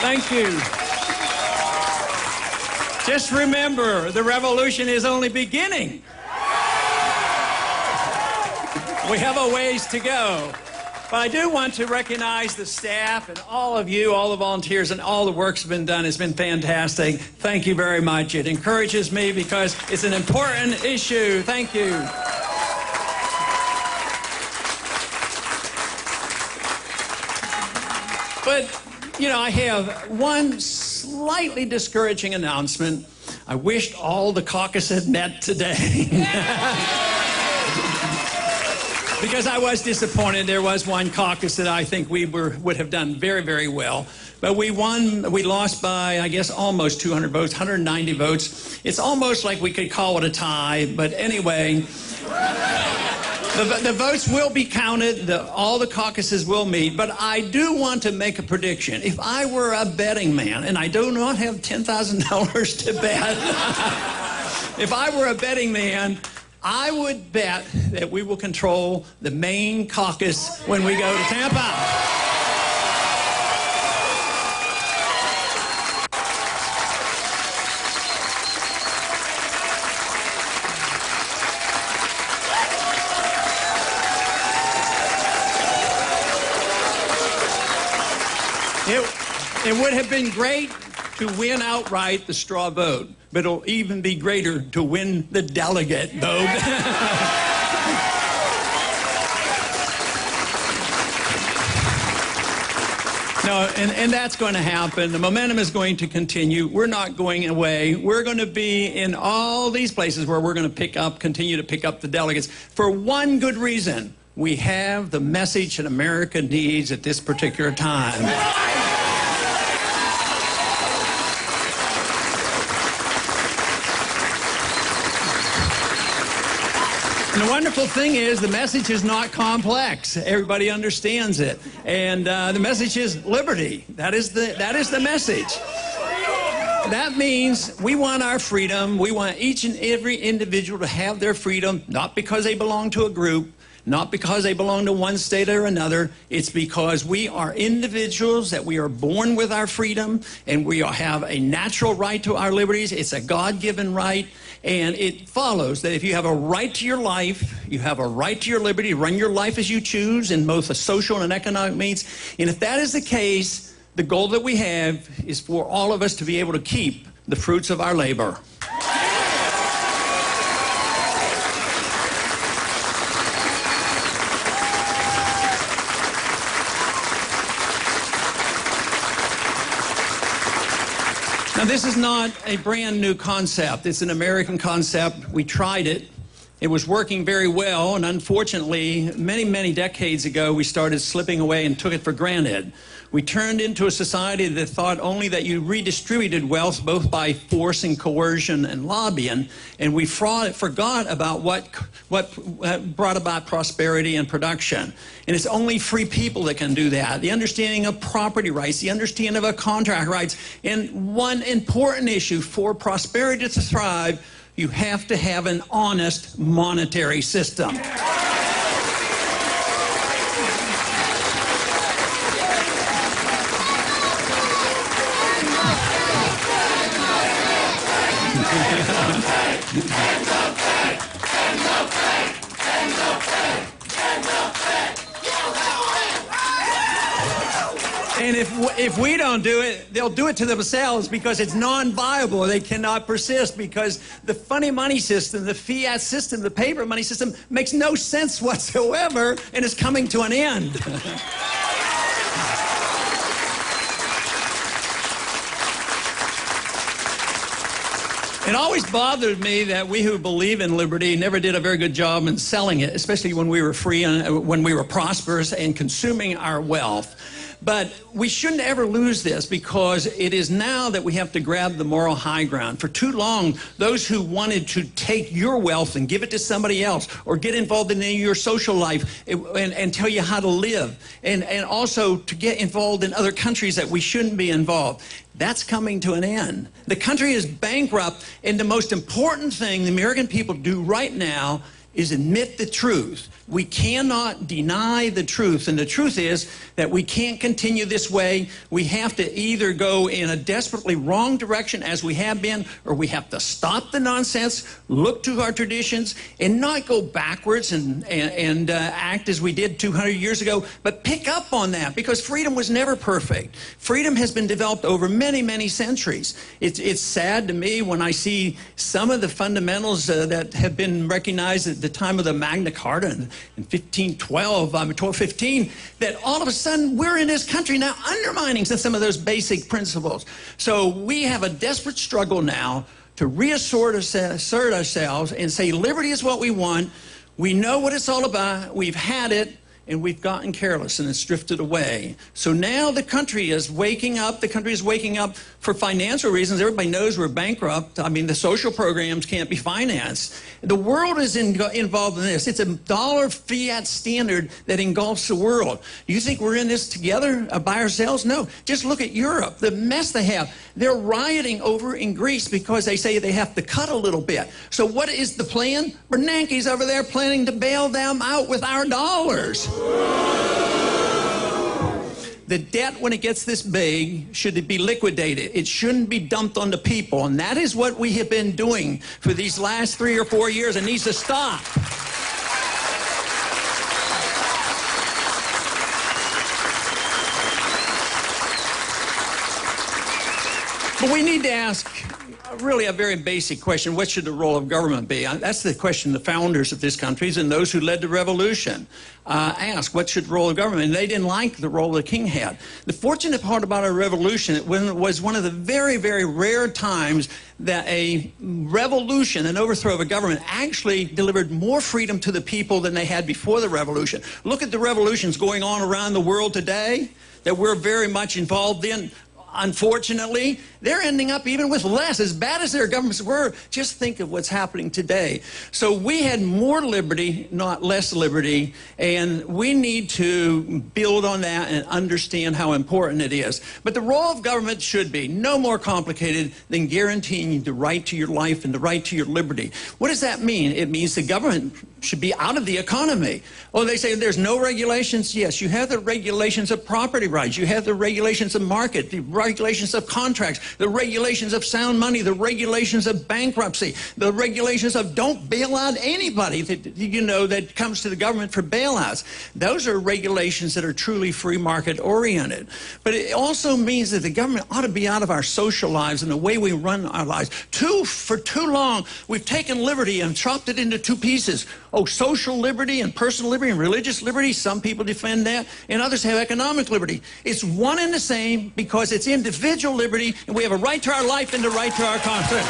Thank you. Just remember, the revolution is only beginning. We have a ways to go. But I do want to recognize the staff and all of you, all the volunteers, and all the work's been done. It's been fantastic. Thank you very much. It encourages me because it's an important issue. Thank you. But, you know, I have one slightly discouraging announcement. I wished all the caucus had met today. Because I was disappointed. There was one caucus that I think we would have done very, very well. But we lost by, I guess, almost 200 votes, 190 votes. It's almost like we could call it a tie. But anyway, the votes will be counted. All the caucuses will meet. But I do want to make a prediction. If I were a betting man, and I do not have $10,000 to bet, if I were a betting man, I would bet that we will control the Maine caucus when we go to Tampa. It would have been great to win outright the straw vote, but it'll even be greater to win the delegate vote. No, and that's going to happen. The momentum is going to continue. We're not going away. We're going to be in all these places where we're going to continue to pick up the delegates for one good reason. We have the message that America needs at this particular time. And the wonderful thing is the message is not complex. Everybody understands it. And the message is liberty. That is the message. That means we want our freedom. We want each and every individual to have their freedom, not because they belong to a group, not because they belong to one state or another. It's because we are individuals, that we are born with our freedom, and we have a natural right to our liberties. It's a God-given right, and it follows that if you have a right to your life, you have a right to your liberty to run your life as you choose in both a social and economic means. And if that is the case, the goal that we have is for all of us to be able to keep the fruits of our labor. Now, this is not a brand new concept. It's an American concept. We tried it. It was working very well, and unfortunately, many, many decades ago, we started slipping away and took it for granted. We turned into a society that thought only that you redistributed wealth both by force and coercion and lobbying, and we forgot about what brought about prosperity and production. And it's only free people that can do that. The understanding of property rights, the understanding of contract rights, and one important issue for prosperity to thrive, you have to have an honest monetary system. And if we don't do it, they'll do it to themselves because it's non-viable. They cannot persist because the funny money system, the fiat system, the paper money system makes no sense whatsoever and is coming to an end. It always bothered me that we who believe in liberty never did a very good job in selling it, especially when we were free and when we were prosperous and consuming our wealth. But we shouldn't ever lose this because it is now that we have to grab the moral high ground. For too long, those who wanted to take your wealth and give it to somebody else or get involved in your social life and tell you how to live and also to get involved in other countries that we shouldn't be involved. That's coming to an end. The country is bankrupt, and the most important thing the American people do right now is admit the truth. We cannot deny the truth, and the truth is that we can't continue this way. We have to either go in a desperately wrong direction, as we have been, or we have to stop the nonsense, look to our traditions, and not go backwards and act as we did 200 years ago, but pick up on that, because freedom was never perfect. Freedom has been developed over many, many centuries. It's sad to me when I see some of the fundamentals that have been recognized at the time of the Magna Carta in 1215, that all of a sudden we're in this country now undermining some of those basic principles. So we have a desperate struggle now to reassert ourselves and say liberty is what we want. We know what it's all about. We've had it, and we've gotten careless, and it's drifted away. So now the country is waking up. The country is waking up for financial reasons. Everybody knows we're bankrupt. I mean, the social programs can't be financed. The world is involved in this. It's a dollar fiat standard that engulfs the world. You think we're in this together by ourselves? No. Just look at Europe, the mess they have. They're rioting over in Greece because they say they have to cut a little bit. So what is the plan? Bernanke's over there planning to bail them out with our dollars. The debt, when it gets this big, should be liquidated. It shouldn't be dumped on the people. And that is what we have been doing for these last 3 or 4 years. It needs to stop. But we need to ask really a very basic question. What should the role of government be? That's the question the founders of this country and those who led the revolution asked. What should the role of government? And they didn't like the role the king had. The fortunate part about our revolution, it was one of the very, very rare times that a revolution, an overthrow of a government, actually delivered more freedom to the people than they had before the revolution. Look at the revolutions going on around the world today that we're very much involved in. Unfortunately, they're ending up even with less. As bad as their governments were, just think of what's happening today. So we had more liberty, not less liberty, and we need to build on that and understand how important it is. But the role of government should be no more complicated than guaranteeing the right to your life and the right to your liberty. What does that mean? It means the government should be out of the economy. Oh, they say there's no regulations. Yes, you have the regulations of property rights. You have the regulations of market, the regulations of contracts, the regulations of sound money, the regulations of bankruptcy, the regulations of don't bail out anybody that, you know, that comes to the government for bailouts. Those are regulations that are truly free market oriented. But it also means that the government ought to be out of our social lives and the way we run our lives. For too long, we've taken liberty and chopped it into two pieces. Oh, social liberty and personal liberty and religious liberty. Some people defend that, and others have economic liberty. It's one and the same because it's individual liberty, and we have a right to our life and the right to our conscience.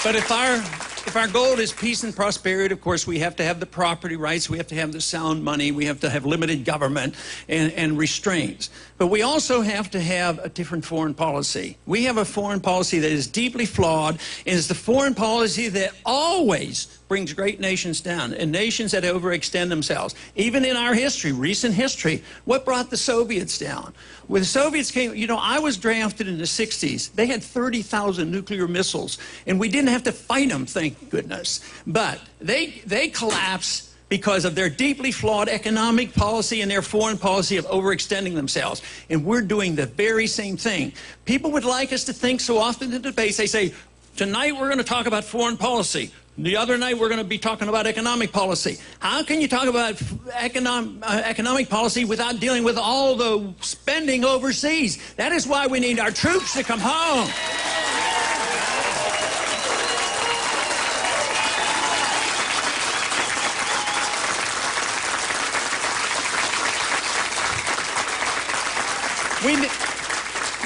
But if our goal is peace and prosperity, of course, we have to have the property rights, we have to have the sound money, we have to have limited government and restraints. But we also have to have a different foreign policy. We have a foreign policy that is deeply flawed, and it's the foreign policy that always brings great nations down, and nations that overextend themselves. Even in our history, recent history, what brought the Soviets down? When the Soviets came, you know, I was drafted in the 60s. They had 30,000 nuclear missiles, and we didn't have to fight them, thank goodness. But they collapsed because of their deeply flawed economic policy and their foreign policy of overextending themselves. And we're doing the very same thing. People would like us to think so often in debates, they say, tonight we're going to talk about foreign policy. The other night we're going to be talking about economic policy. How can you talk about economic policy without dealing with all the spending overseas? That is why we need our troops to come home.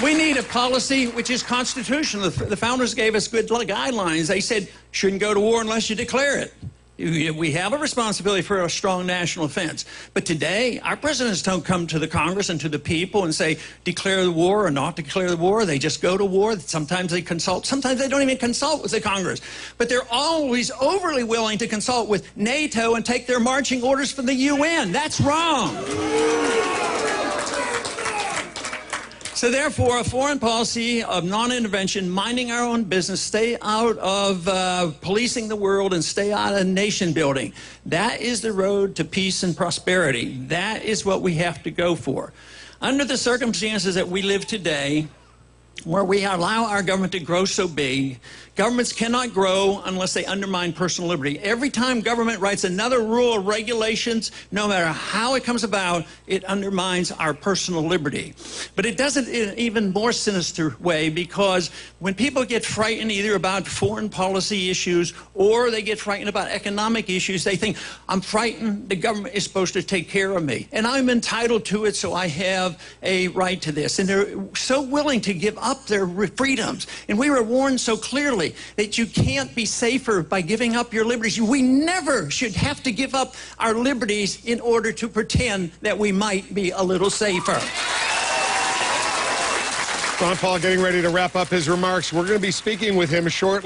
We need a policy which is constitutional. The founders gave us good guidelines. They said, shouldn't go to war unless you declare it. We have a responsibility for a strong national defense. But today, our presidents don't come to the Congress and to the people and say, declare the war or not declare the war. They just go to war. Sometimes they consult. Sometimes they don't even consult with the Congress. But they're always overly willing to consult with NATO and take their marching orders from the UN. That's wrong. So therefore, a foreign policy of non-intervention, minding our own business, stay out of policing the world and stay out of nation building. That is the road to peace and prosperity. That is what we have to go for. Under the circumstances that we live today, where we allow our government to grow so big, governments cannot grow unless they undermine personal liberty. Every time government writes another rule or regulations, no matter how it comes about, it undermines our personal liberty. But it does it in an even more sinister way, because when people get frightened either about foreign policy issues or they get frightened about economic issues, they think, I'm frightened, the government is supposed to take care of me, and I'm entitled to it, so I have a right to this. And they're so willing to give up their freedoms. And we were warned so clearly that you can't be safer by giving up your liberties. We never should have to give up our liberties in order to pretend that we might be a little safer. Ron Paul getting ready to wrap up his remarks. We're going to be speaking with him shortly.